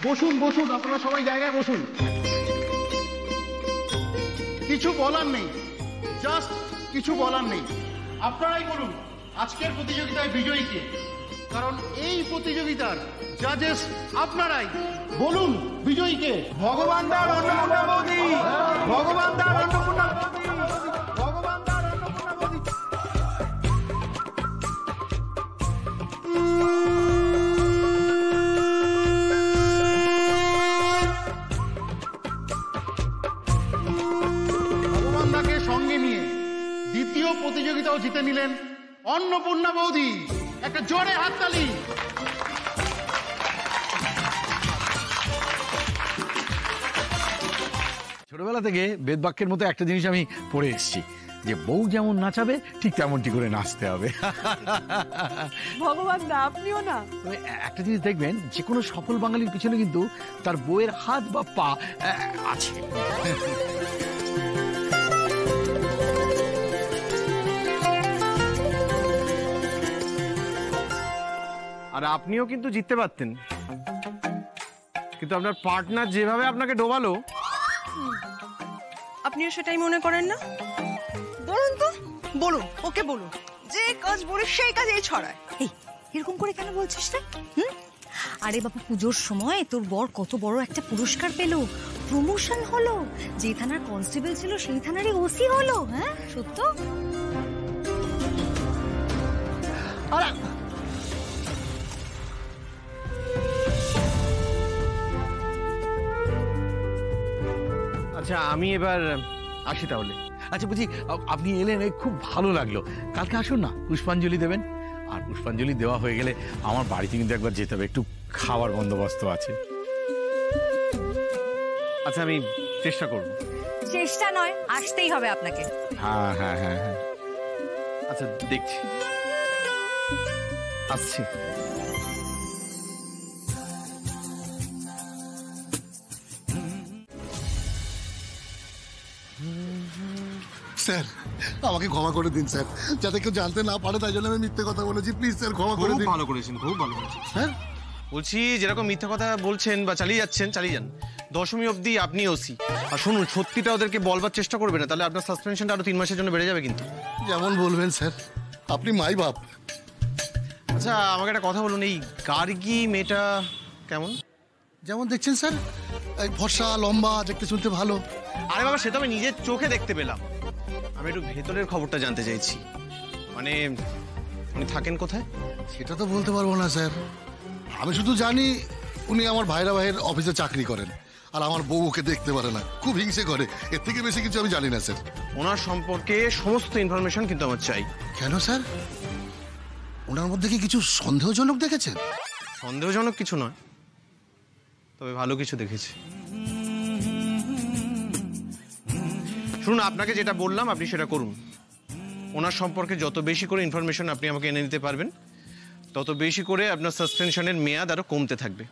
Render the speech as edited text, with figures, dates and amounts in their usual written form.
বসুন বসুন, আপনারা সবাই জায়গায় বসুন। কিছু বলার নেই, জাস্ট কিছু বলার নেই। আপনারাই বলুন আজকের প্রতিযোগিতায় বিজয়ীকে, কারণ এই প্রতিযোগিতার জাজেস আপনারাই। বলুন বিজয়ীকে। ভগবান দার অন্নপূর্ণা বৌদি, ভগবান দার অন্নপূর্ণা বৌদি, ভগবান দার অন্নপূর্ণা বৌদি। ভগবানদাকে সঙ্গে নিয়ে দ্বিতীয় প্রতিযোগিতাও জিতে নিলেন অন্নপূর্ণা বৌদি। একটা জোরে হাততালি। ছোটবেলা থেকে বেদবাক্যের মতো একটা জিনিস আমি পড়ে এসেছি, যে বউ যেমন নাচাবে ঠিক তেমনটি করে নাচতে হবে। ভগবান দা আপনিও না। তবে একটা জিনিস দেখবেন, যে কোনো সফল বাঙালির পিছনে কিন্তু তার বউয়ের হাত বা পা আছে। আর আপনিও কিন্তু জিততে পারতেন, কিন্তু আপনার পার্টনার যেভাবে আপনাকে ডোবালো। আপনিও সেটাই মনে করেন না? বলুন তো, বলুন, ওকে বলুন, যে কাজ বলে সেই কাজেই ছড়ায়। এই এরকম করে কেন বলছিস রে? আরে বাবা, পুজোর সময় তোর বর কত বড় একটা পুরস্কার পেল, প্রমোশন হলো, যে থানার কনস্টেবল ছিল সেই থানারই ওসি হলো। হ্যাঁ সত্য? আচ্ছা আমি এবার আসি তাহলে। আচ্ছা বুঝি, আপনি এলেন, খুব ভালো লাগলো। কালকে আসুন না, পুষ্পাঞ্জলি দেবেন। আর পুষ্পাঞ্জলি দেওয়া হয়ে গেলে আমার বাড়িতে কিন্তু একবার যেতে হবে, একটু খাওয়ার বন্দোবস্ত আছে। আচ্ছা আমি চেষ্টা করব। চেষ্টা নয়, আসতেই হবে আপনাকে। হ্যাঁ হ্যাঁ হ্যাঁ হ্যাঁ, আচ্ছা দেখছি, আসছি। স্যার আমাকে ক্ষমা করে দিন স্যার, যাতে কেউ জানতে না পারে, তাই জন্য আমি মিথ্যে কথা বলেছি। প্লিজ স্যার ক্ষমা করে দিন। ভালো করেছেন, খুব ভালো করেছেন স্যার। বলছি যেরকম মিথ্যা কথা বলছেন বা চালিয়ে যাচ্ছেন, চালিয়ে যান। 10ম অবধি আপনি ওসি। আর শুনুন, সত্যিটা ওদেরকে বলবার চেষ্টা করবেন না, তাহলে আপনার সাসপেনশনটা আরো 3 মাসের জন্য বেড়ে যাবে কিন্তু। যেমন বলবেন স্যার, আপনি মাই বাপ। আচ্ছা আমাকে একটা কথা বলুন, এই গার্গী মেয়েটা কেমন? যেমন দেখছেন স্যার, এই ফর্সা লম্বা, দেখতে শুনতে ভালো। আরে বাবা, সে তো আমি নিজের চোখে দেখতে পেলাম। আমি একটু ভেতরের খবরটা জানতে চাইছি। মানে উনি থাকেন কোথায়? সেটা তো বলতে পারবো না স্যার। আমি শুধু জানি উনি আমার ভাইরা ভাইয়ের অফিসে চাকরি করেন, আর আমার বউ ওকে দেখতে পারে না, খুব হিংসে করে। এর থেকে বেশি কিছু আমি জানি না স্যার। ওনার সম্পর্কে সমস্ত ইনফরমেশন কিন্তু আমার চাই। কেন স্যার, ওনার মধ্যে কি কিছু সন্দেহজনক দেখেছেন? সন্দেহজনক কিছু নয়, তবে ভালো কিছু দেখেছি। শুনুন, আপনাকে যেটা বললাম আপনি সেটা করুন। ওনার সম্পর্কে যত বেশি করে ইনফরমেশন আপনি আমাকে এনে দিতে পারবেন, তত বেশি করে আপনার সাসপেনশনের মেয়াদ আরো কমতে থাকবে।